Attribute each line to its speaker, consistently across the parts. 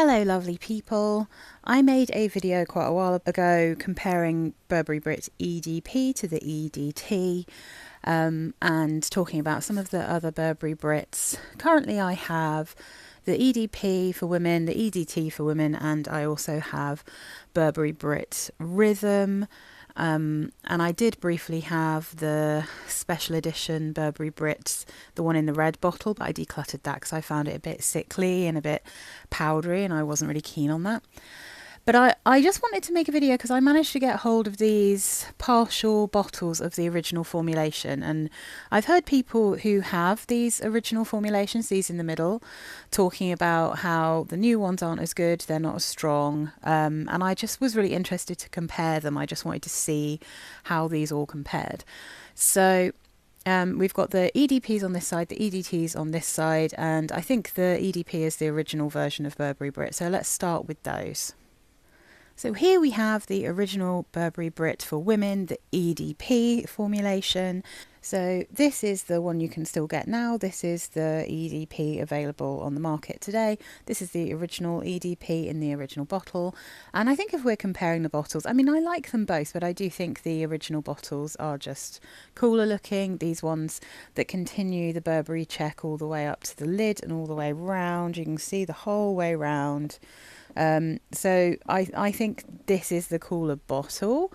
Speaker 1: Hello lovely people, I made a video quite a while ago comparing Burberry Brit EDP to the EDT and talking about some of the other Burberry Brits. Currently I have the EDP for women, the EDT for women, and I also have Burberry Brit Rhythm. And I did briefly have the special edition Burberry Brit, the one in the red bottle, but I decluttered that because I found it a bit sickly and a bit powdery and I wasn't really keen on that. But I just wanted to make a video because I managed to get hold of these partial bottles of the original formulation, and I've heard people who have these original formulations, these in the middle, talking about how the new ones aren't as good, they're not as strong, and I just was really interested to compare them. I just wanted to see how these all compared. So we've got the EDPs on this side, the EDTs on this side, and I think the EDP is the original version of Burberry Brit, so let's start with those. So here we have the original Burberry Brit for women, the EDP formulation. So this is the one you can still get now. This is the EDP available on the market today. This is the original EDP in the original bottle. And I think if we're comparing the bottles, I mean, I like them both, but I do think the original bottles are just cooler looking. These ones that continue the Burberry check all the way up to the lid and all the way round. You can see the whole way round. So I think this is the cooler bottle,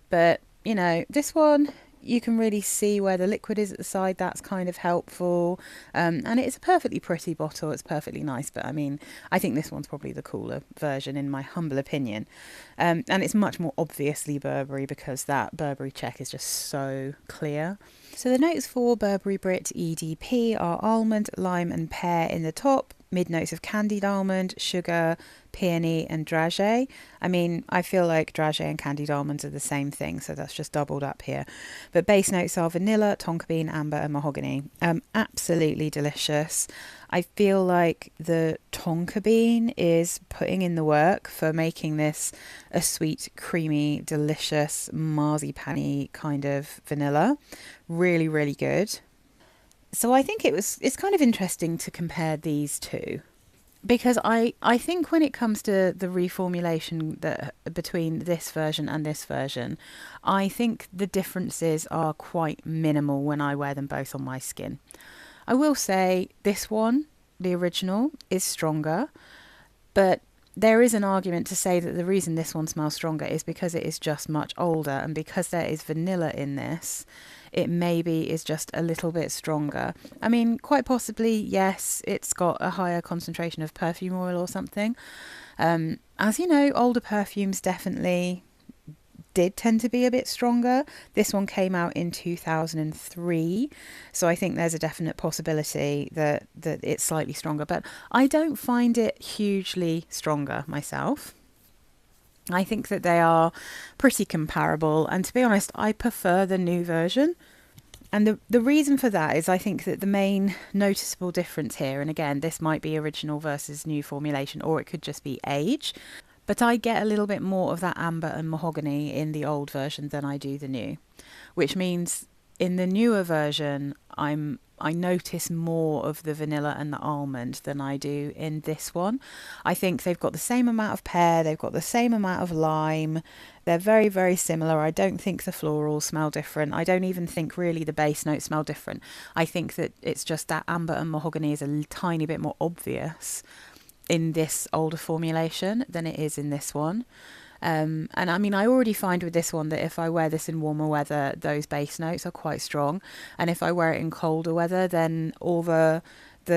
Speaker 1: but you know, this one you can really see where the liquid is at the side. That's kind of helpful, and it's a perfectly pretty bottle. It's perfectly nice, but I mean, I think this one's probably the cooler version in my humble opinion, and it's much more obviously Burberry because that Burberry check is just so clear. So the notes for Burberry Brit EDP are almond, lime and pear in the top, mid notes of candied almond, sugar, peony and dragée. I mean, I feel like dragée and candied almonds are the same thing, so that's just doubled up here. But base notes are vanilla, tonka bean, amber and mahogany. Absolutely delicious. I feel like the tonka bean is putting in the work for making this a sweet, creamy, delicious, marzipan-y kind of vanilla. Really, really good. So I think it's kind of interesting to compare these two, because I think when it comes to the reformulation that between this version and this version, I think the differences are quite minimal when I wear them both on my skin. I will say this one, the original, is stronger, but there is an argument to say that the reason this one smells stronger is because it is just much older, and because there is vanilla in this, it maybe is just a little bit stronger. I mean, quite possibly, yes, it's got a higher concentration of perfume oil or something. As you know, older perfumes definitely did tend to be a bit stronger. This one came out in 2003, so I think there's a definite possibility that it's slightly stronger, but I don't find it hugely stronger myself. I think that they are pretty comparable, and to be honest, I prefer the new version. And the reason for that is I think that the main noticeable difference here, and again, this might be original versus new formulation, or it could just be age, but I get a little bit more of that amber and mahogany in the old version than I do the new, which means in the newer version, I notice more of the vanilla and the almond than I do in this one. I think they've got the same amount of pear, they've got the same amount of lime. They're very, very similar. I don't think the florals smell different. I don't even think really the base notes smell different. I think that it's just that amber and mahogany is a tiny bit more obvious in this older formulation than it is in this one. And I mean, I already find with this one that if I wear this in warmer weather, those base notes are quite strong. And if I wear it in colder weather, then all the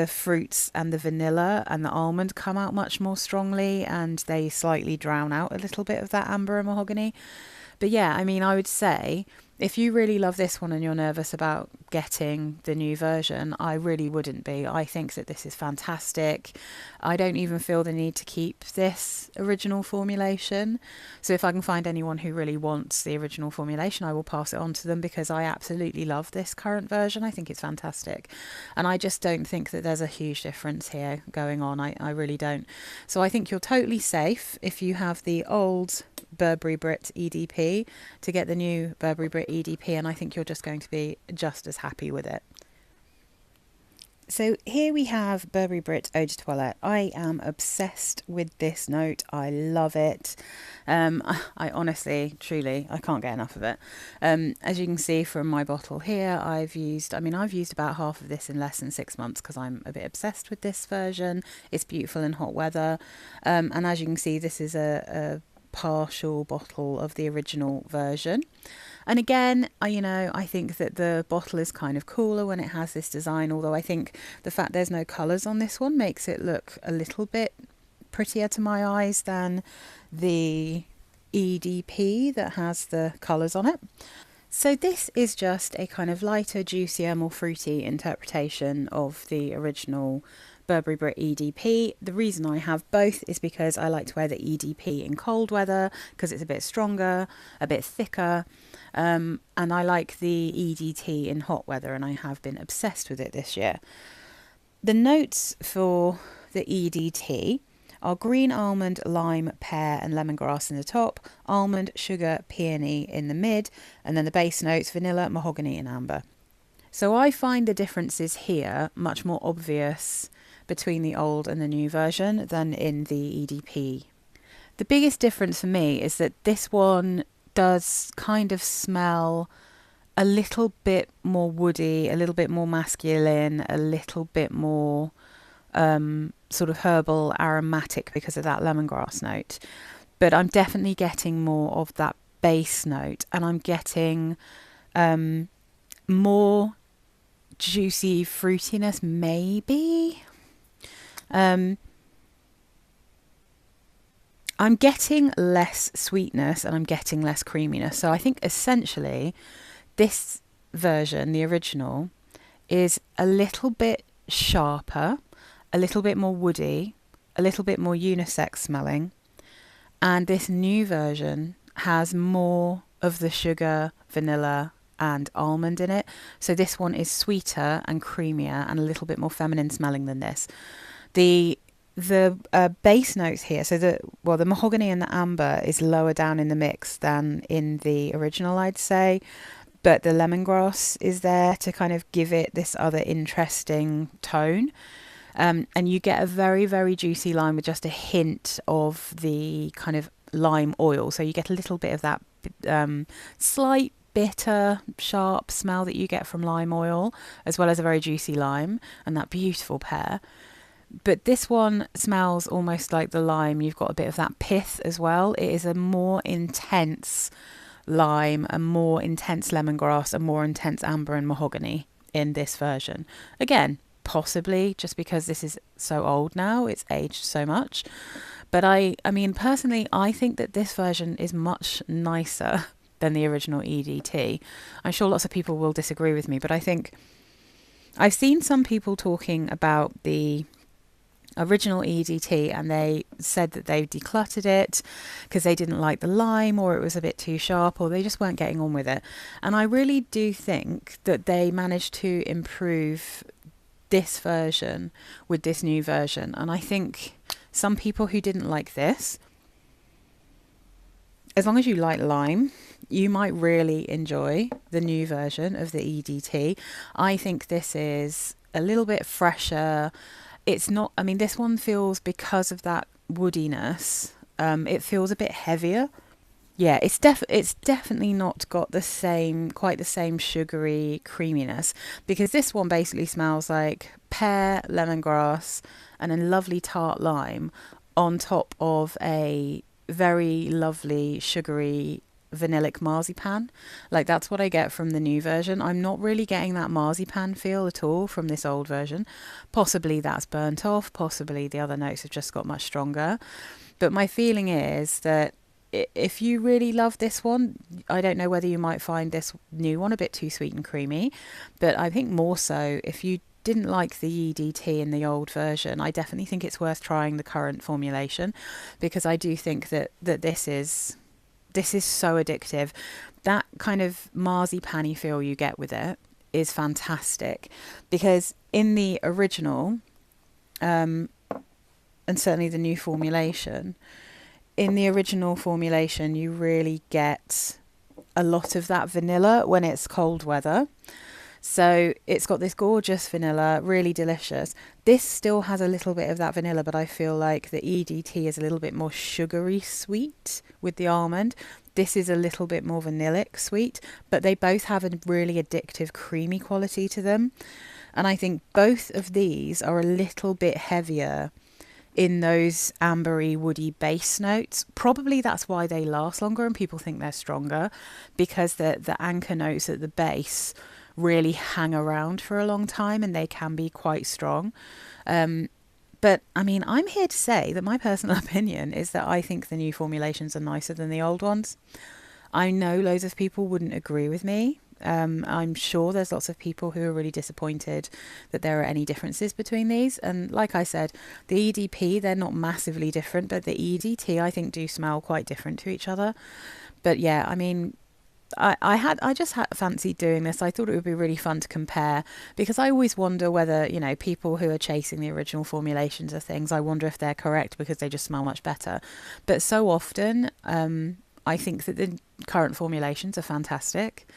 Speaker 1: fruits and the vanilla and the almond come out much more strongly, and they slightly drown out a little bit of that amber and mahogany. But yeah, I mean, I would say if you really love this one and you're nervous about getting the new version, I really wouldn't be. I think that this is fantastic. I don't even feel the need to keep this original formulation. So if I can find anyone who really wants the original formulation, I will pass it on to them, because I absolutely love this current version. I think it's fantastic. And I just don't think that there's a huge difference here going on. I really don't. So I think you're totally safe if you have the old Burberry Brit EDP to get the new Burberry Brit EDP, and I think you're just going to be just as happy with it. So here we have Burberry Brit Eau de Toilette. I am obsessed with this note. I love it. I honestly, truly, I can't get enough of it. As you can see from my bottle here, I've used about half of this in less than 6 months because I'm a bit obsessed with this version. It's beautiful in hot weather. And as you can see, this is a partial bottle of the original version. And again, I think that the bottle is kind of cooler when it has this design, although I think the fact there's no colours on this one makes it look a little bit prettier to my eyes than the EDP that has the colours on it. So this is just a kind of lighter, juicier, more fruity interpretation of the original Burberry Brit EDP. The reason I have both is because I like to wear the EDP in cold weather because it's a bit stronger, a bit thicker, and I like the EDT in hot weather, and I have been obsessed with it this year. The notes for the EDT are green almond, lime, pear and lemongrass in the top, almond, sugar, peony in the mid, and then the base notes vanilla, mahogany and amber. So I find the differences here much more obvious between the old and the new version than in the EDP. The biggest difference for me is that this one does kind of smell a little bit more woody, a little bit more masculine, a little bit more sort of herbal, aromatic because of that lemongrass note. But I'm definitely getting more of that base note, and I'm getting more juicy fruitiness maybe. I'm getting less sweetness and I'm getting less creaminess. So I think essentially this version, the original, is a little bit sharper, a little bit more woody, a little bit more unisex smelling. And this new version has more of the sugar, vanilla and almond in it. So this one is sweeter and creamier and a little bit more feminine smelling than this. The base notes here, so the mahogany and the amber is lower down in the mix than in the original, I'd say, but the lemongrass is there to kind of give it this other interesting tone, and you get a very, very juicy lime with just a hint of the kind of lime oil, so you get a little bit of that slight bitter, sharp smell that you get from lime oil, as well as a very juicy lime and that beautiful pear. But this one smells almost like the lime. You've got a bit of that pith as well. It is a more intense lime, a more intense lemongrass, a more intense amber and mahogany in this version. Again, possibly just because this is so old now, it's aged so much. But I mean, personally, I think that this version is much nicer than the original EDT. I'm sure lots of people will disagree with me, but I think I've seen some people talking about the original EDT and they said that they decluttered it because they didn't like the lime, or it was a bit too sharp, or they just weren't getting on with it. And I really do think that they managed to improve this version with this new version. And I think some people who didn't like this, as long as you like lime, you might really enjoy the new version of the EDT. I think this is a little bit fresher. It's not, I mean, this one feels, because of that woodiness, it feels a bit heavier. Yeah, it's definitely not got quite the same sugary creaminess, because this one basically smells like pear, lemongrass, and a lovely tart lime on top of a very lovely sugary vanillic marzipan. Like, that's what I get from the new version. I'm not really getting that marzipan feel at all from this old version. Possibly that's burnt off, possibly the other notes have just got much stronger. But my feeling is that if you really love this one, I don't know whether you might find this new one a bit too sweet and creamy, but I think more so if you didn't like the EDT in the old version, I definitely think it's worth trying the current formulation, because I do think that this is so addictive. That kind of marzipan-y feel you get with it is fantastic, because in the original, and certainly the new formulation, in the original formulation you really get a lot of that vanilla when it's cold weather. So it's got this gorgeous vanilla, really delicious. This still has a little bit of that vanilla, but I feel like the EDT is a little bit more sugary sweet with the almond. This is a little bit more vanillic sweet, but they both have a really addictive, creamy quality to them. And I think both of these are a little bit heavier in those ambery, woody base notes. Probably that's why they last longer and people think they're stronger, because the anchor notes at the base really hang around for a long time and they can be quite strong. But I mean, I'm here to say that my personal opinion is that I think the new formulations are nicer than the old ones. I know loads of people wouldn't agree with me. I'm sure there's lots of people who are really disappointed that there are any differences between these. And like I said, the EDP, they're not massively different, but the EDT I think do smell quite different to each other. But yeah, I mean, I just had fancied doing this. I thought it would be really fun to compare, because I always wonder whether, you know, people who are chasing the original formulations of things, I wonder if they're correct because they just smell much better. But so often, I think that the current formulations are fantastic.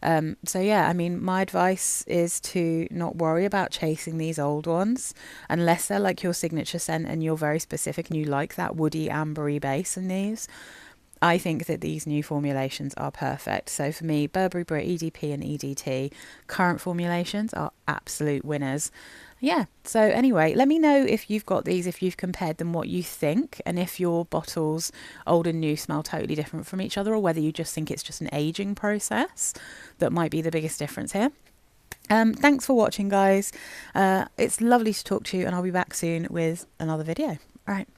Speaker 1: So yeah, I mean, my advice is to not worry about chasing these old ones unless they're like your signature scent and you're very specific and you like that woody ambery base in these. I think that these new formulations are perfect. So for me, Burberry Brit EDP and EDT, current formulations are absolute winners. Yeah, so anyway, let me know if you've got these, if you've compared them, what you think, and if your bottles, old and new, smell totally different from each other, or whether you just think it's just an aging process that might be the biggest difference here. Thanks for watching, guys. It's lovely to talk to you, and I'll be back soon with another video. All right.